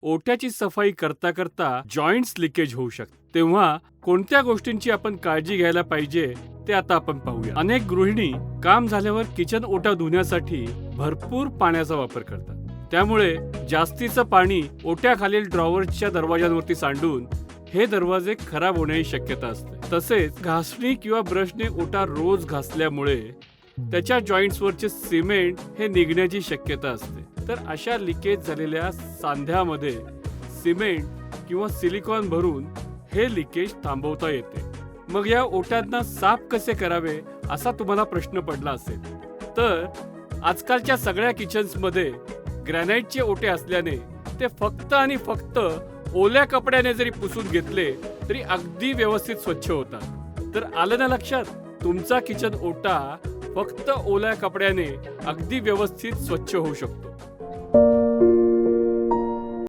ओट्याची सफाई करता करता जॉइंट्स लिकेज होऊ शकतात. तेव्हा कोणत्या गोष्टींची आपण काळजी घ्यायला पाहिजे ते आता आपण पाहूया. अनेक गृहिणी काम झाल्यावर किचन ओटा धुण्यासाठी भरपूर पाण्याचा वापर करतात. त्यामुळे जास्तीचं पाणी ओट्याखालील ड्रॉवरच्या दरवाजांवरती सांडून हे दरवाजे खराब होण्याची शक्यता असते. तसेच घासणी किंवा ब्रशने ओटा रोज घासल्यामुळे त्याच्या जॉइंट्सवरचे सिमेंट हे निघण्याची शक्यता असते. तर अशा लिकेज झालेल्या सांध्यामध्ये सिमेंट किंवा सिलिकॉन भरून हे लिकेज थांबवता येते. मग या ओट्यांना साफ कसे करावे असा तुम्हाला प्रश्न पडला असेल, तर आजकालच्या सगळ्या किचन्समध्ये ग्रॅनाइटचे ओटे असल्याने ते फक्त आणि फक्त ओल्या कपड्याने जरी पुसून घेतले तरी अगदी व्यवस्थित स्वच्छ होतात. तर आलं ना लक्षात, तुमचा किचन ओटा फक्त ओल्या कपड्याने अगदी व्यवस्थित स्वच्छ होऊ शकतो.